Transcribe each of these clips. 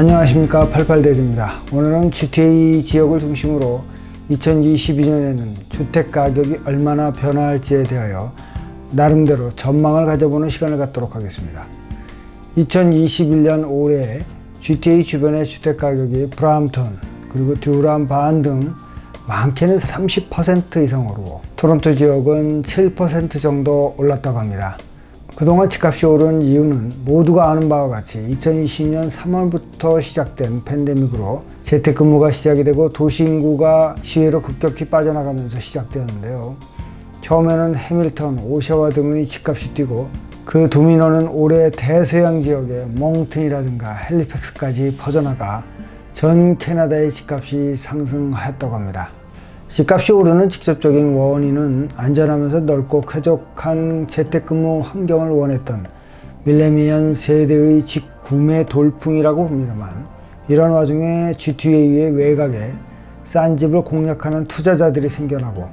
안녕하십니까, 88데이입니다. 오늘은 GTA 지역을 중심으로 2022년에는 주택가격이 얼마나 변화할지에 대하여 나름대로 전망을 가져보는 시간을 갖도록 하겠습니다. 2021년 올해 GTA 주변의 주택가격이 브람턴 그리고 듀란 반 등 많게는 30% 이상 오르고 토론토 지역은 7% 정도 올랐다고 합니다. 그동안 집값이 오른 이유는 모두가 아는 바와 같이 2020년 3월부터 시작된 팬데믹으로 재택근무가 시작이 되고 도시 인구가 시외로 급격히 빠져나가면서 시작되었는데요. 처음에는 해밀턴, 오샤와 등의 집값이 뛰고 그 도미노는 올해 대서양 지역의 몽튼이라든가 헬리팩스까지 퍼져나가 전 캐나다의 집값이 상승하였다고 합니다. 집값이 오르는 직접적인 원인은 안전하면서 넓고 쾌적한 재택근무 환경을 원했던 밀레니얼 세대의 집 구매 돌풍이라고 봅니다만, 이런 와중에 GTA의 외곽에 싼 집을 공략하는 투자자들이 생겨나고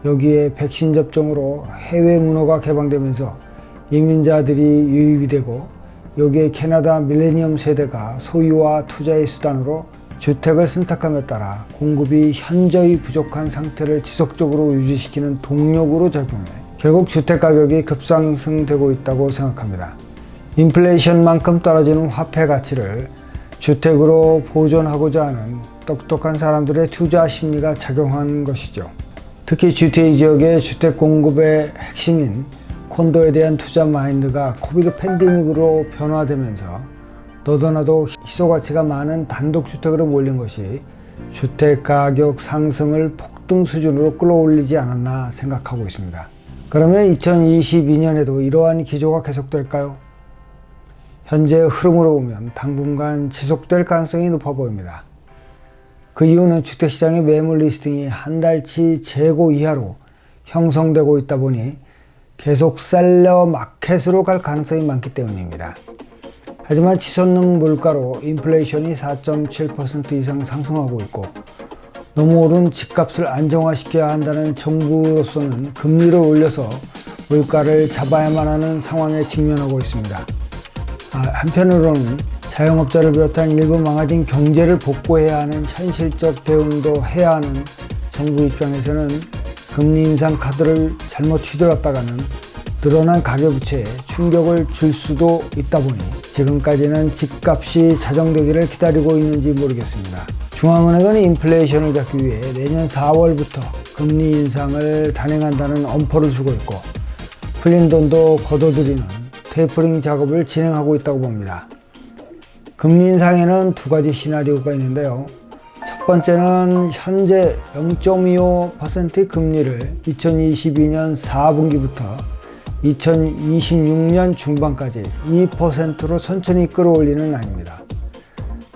여기에 백신 접종으로 해외 문호가 개방되면서 이민자들이 유입이 되고 여기에 캐나다 밀레니엄 세대가 소유와 투자의 수단으로 주택을 선택함에 따라 공급이 현저히 부족한 상태를 지속적으로 유지시키는 동력으로 작용해 결국 주택가격이 급상승되고 있다고 생각합니다. 인플레이션만큼 떨어지는 화폐 가치를 주택으로 보존하고자 하는 똑똑한 사람들의 투자 심리가 작용한 것이죠. 특히 GTA 지역의 주택 공급의 핵심인 콘도에 대한 투자 마인드가 코비드 팬데믹으로 변화되면서 너도나도 희소가치가 많은 단독주택으로 몰린 것이 주택가격 상승을 폭등 수준으로 끌어올리지 않았나 생각하고 있습니다. 그러면 2022년에도 이러한 기조가 계속될까요? 현재의 흐름으로 보면 당분간 지속될 가능성이 높아 보입니다. 그 이유는 주택시장의 매물 리스팅이 한 달치 재고 이하로 형성되고 있다 보니 계속 셀러 마켓으로 갈 가능성이 많기 때문입니다. 하지만 치솟는 물가로 인플레이션이 4.7% 이상 상승하고 있고 너무 오른 집값을 안정화시켜야 한다는 정부로서는 금리를 올려서 물가를 잡아야만 하는 상황에 직면하고 있습니다. 한편으로는 자영업자를 비롯한 일부 망가진 경제를 복구해야 하는 현실적 대응도 해야 하는 정부 입장에서는 금리 인상 카드를 잘못 휘둘렀다가는 늘어난 가계부채에 충격을 줄 수도 있다 보니 지금까지는 집값이 자정되기를 기다리고 있는지 모르겠습니다. 중앙은행은 인플레이션을 잡기 위해 내년 4월부터 금리 인상을 단행한다는 엄포를 주고 있고 풀린 돈도 걷어들이는 테이퍼링 작업을 진행하고 있다고 봅니다. 금리 인상에는 두 가지 시나리오가 있는데요. 첫 번째는 현재 0.25%의 금리를 2022년 4분기부터 2026년 중반까지 2%로 천천히 끌어올리는 안입니다.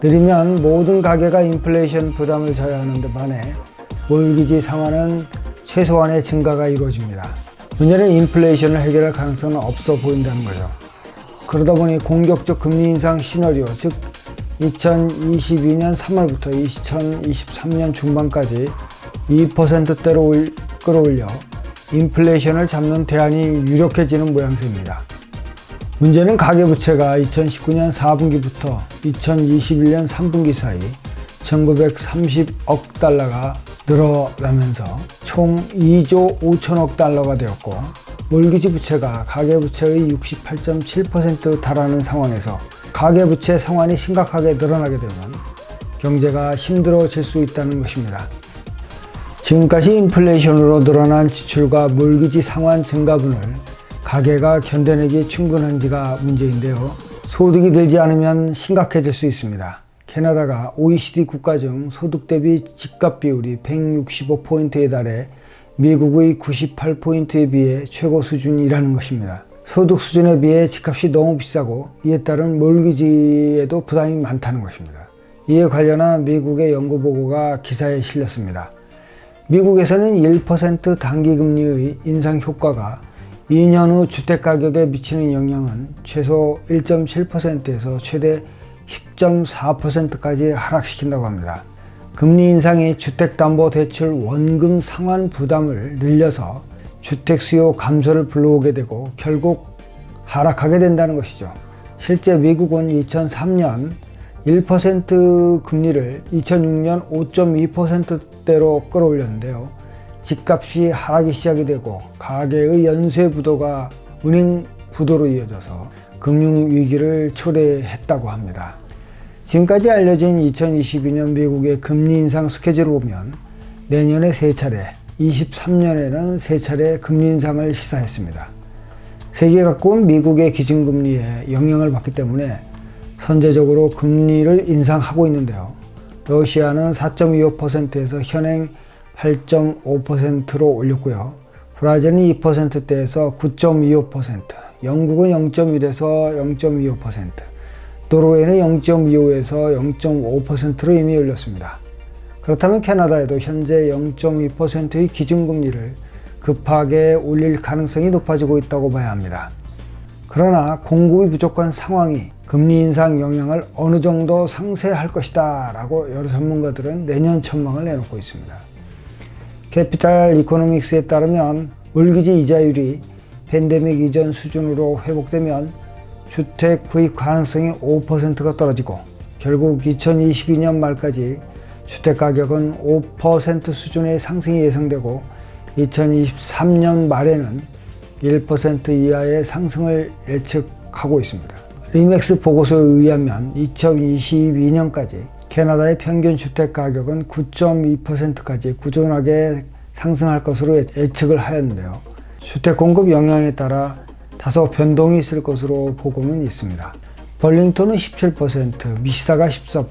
느리면 모든 가계가 인플레이션 부담을 져야 하는데 반해 몰기지 상환은 최소한의 증가가 이루어집니다. 문제는 인플레이션을 해결할 가능성은 없어 보인다는 거죠. 그러다 보니 공격적 금리 인상 시나리오, 즉 2022년 3월부터 2023년 중반까지 2%대로 끌어올려 인플레이션을 잡는 대안이 유력해지는 모양새입니다. 문제는 가계부채가 2019년 4분기부터 2021년 3분기 사이 1930억 달러가 늘어나면서 총 2조 5천억 달러가 되었고 몰기지 부채가 가계부채의 68.7%에 달하는 상황에서 가계부채 상환이 심각하게 늘어나게 되면 경제가 힘들어질 수 있다는 것입니다. 지금까지 인플레이션으로 늘어난 지출과 몰기지 상환 증가분을 가계가 견뎌내기 충분한지가 문제인데요. 소득이 늘지 않으면 심각해질 수 있습니다. 캐나다가 OECD 국가 중 소득 대비 집값 비율이 165포인트에 달해 미국의 98포인트에 비해 최고 수준이라는 것입니다. 소득 수준에 비해 집값이 너무 비싸고 이에 따른 몰기지에도 부담이 많다는 것입니다. 이에 관련한 미국의 연구 보고가 기사에 실렸습니다. 미국에서는 1% 단기금리의 인상 효과가 2년 후 주택가격에 미치는 영향은 최소 1.7%에서 최대 10.4%까지 하락시킨다고 합니다. 금리 인상이 주택담보대출 원금 상환 부담을 늘려서 주택 수요 감소를 불러오게 되고 결국 하락하게 된다는 것이죠. 실제 미국은 2003년 1% 금리를 2006년 5.2%대로 끌어올렸는데요. 집값이 하락이 시작이 되고 가계의 연쇄 부도가 은행 부도로 이어져서 금융위기를 초래했다고 합니다. 지금까지 알려진 2022년 미국의 금리 인상 스케줄을 보면 내년에 3차례, 23년에는 3차례 금리 인상을 시사했습니다. 세계 각국은 미국의 기준금리에 영향을 받기 때문에 선제적으로 금리를 인상하고 있는데요. 러시아는 4.25%에서 현행 8.5%로 올렸고요. 브라질은 2%대에서 9.25%, 영국은 0.1에서 0.25%, 노르웨이는 0.25에서 0.5%로 이미 올렸습니다. 그렇다면 캐나다에도 현재 0.2%의 기준금리를 급하게 올릴 가능성이 높아지고 있다고 봐야 합니다. 그러나 공급이 부족한 상황이 금리 인상 영향을 어느 정도 상쇄할 것이다 라고 여러 전문가들은 내년 전망을 내놓고 있습니다. 캐피탈 이코노믹스에 따르면 몰기지 이자율이 팬데믹 이전 수준으로 회복되면 주택 구입 가능성이 5%가 떨어지고 결국 2022년 말까지 주택가격은 5% 수준의 상승이 예상되고 2023년 말에는 1% 이하의 상승을 예측하고 있습니다. 리맥스 보고서에 의하면 2022년까지 캐나다의 평균 주택가격은 9.2%까지 꾸준하게 상승할 것으로 예측을 하였는데요. 주택 공급 영향에 따라 다소 변동이 있을 것으로 보고는 있습니다. 벌링턴은 17%, 미시사가 14%,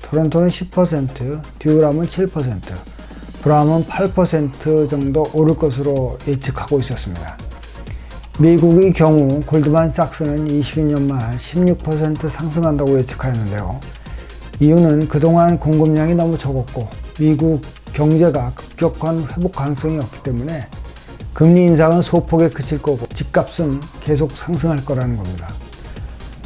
토론토는 10%, 듀람은 7%, 브람은 8% 정도 오를 것으로 예측하고 있었습니다. 미국의 경우 골드만삭스는 22년 말 16% 상승한다고 예측하였는데요. 이유는 그동안 공급량이 너무 적었고 미국 경제가 급격한 회복 가능성이 없기 때문에 금리 인상은 소폭에 그칠 거고 집값은 계속 상승할 거라는 겁니다.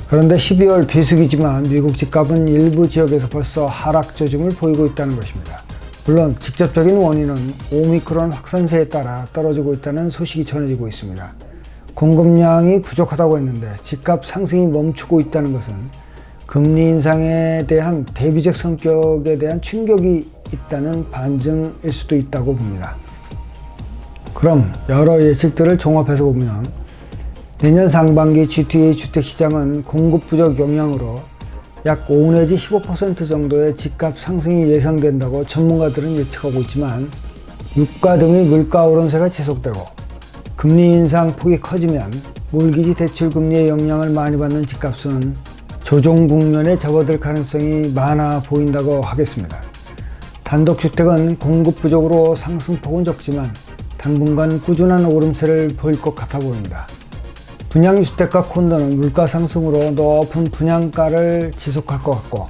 그런데 12월 비수기지만 미국 집값은 일부 지역에서 벌써 하락 조짐을 보이고 있다는 것입니다. 물론 직접적인 원인은 오미크론 확산세에 따라 떨어지고 있다는 소식이 전해지고 있습니다. 공급량이 부족하다고 했는데 집값 상승이 멈추고 있다는 것은 금리 인상에 대한 대비적 성격에 대한 충격이 있다는 반증일 수도 있다고 봅니다. 그럼 여러 예측들을 종합해서 보면 내년 상반기 GTA 주택시장은 공급 부족 영향으로 약 5 내지 15% 정도의 집값 상승이 예상된다고 전문가들은 예측하고 있지만 유가 등의 물가 오름세가 지속되고 금리 인상 폭이 커지면 몰기지 대출 금리의 영향을 많이 받는 집값은 조정 국면에 접어들 가능성이 많아 보인다고 하겠습니다. 단독주택은 공급 부족으로 상승폭은 적지만 당분간 꾸준한 오름세를 보일 것 같아 보입니다. 분양주택과 콘도는 물가 상승으로 높은 분양가를 지속할 것 같고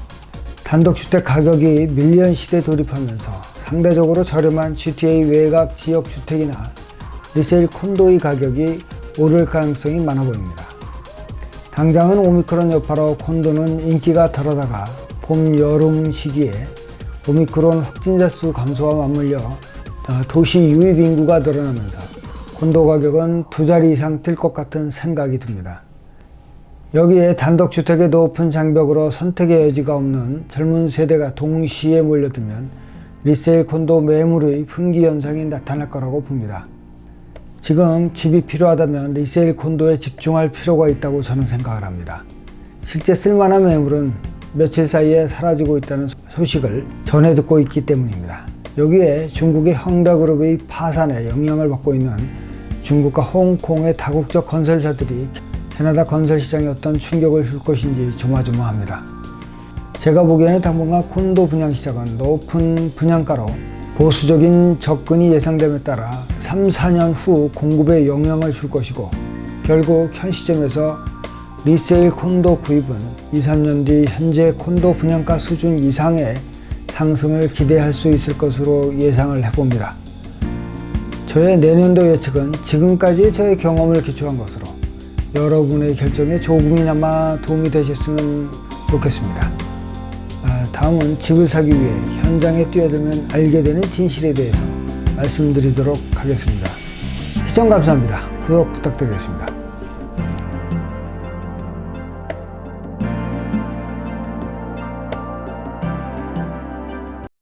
단독주택 가격이 밀리언 시대에 돌입하면서 상대적으로 저렴한 GTA 외곽 지역 주택이나 리세일 콘도의 가격이 오를 가능성이 많아 보입니다. 당장은 오미크론 여파로 콘도는 인기가 덜하다가 봄, 여름 시기에 오미크론 확진자 수 감소와 맞물려 도시 유입 인구가 늘어나면서 콘도 가격은 2자리 이상 뛸 것 같은 생각이 듭니다. 여기에 단독주택의 높은 장벽으로 선택의 여지가 없는 젊은 세대가 동시에 몰려들면 리세일 콘도 매물의 분기 현상이 나타날 거라고 봅니다. 지금 집이 필요하다면 리세일 콘도에 집중할 필요가 있다고 저는 생각을 합니다. 실제 쓸만한 매물은 며칠 사이에 사라지고 있다는 소식을 전해 듣고 있기 때문입니다. 여기에 중국의 헝다그룹의 파산에 영향을 받고 있는 중국과 홍콩의 다국적 건설사들이 캐나다 건설 시장에 어떤 충격을 줄 것인지 조마조마합니다. 제가 보기에는 당분간 콘도 분양 시장은 높은 분양가로 보수적인 접근이 예상됨에 따라 3, 4년 후 공급에 영향을 줄 것이고 결국 현 시점에서 리세일 콘도 구입은 2, 3년 뒤 현재 콘도 분양가 수준 이상의 상승을 기대할 수 있을 것으로 예상을 해봅니다. 저의 내년도 예측은 지금까지 저의 경험을 기초한 것으로 여러분의 결정에 조금이나마 도움이 되셨으면 좋겠습니다. 다음은 집을 사기 위해 현장에 뛰어들면 알게 되는 진실에 대해서 말씀드리도록 하겠습니다. 시청 감사합니다. 구독 부탁드리겠습니다.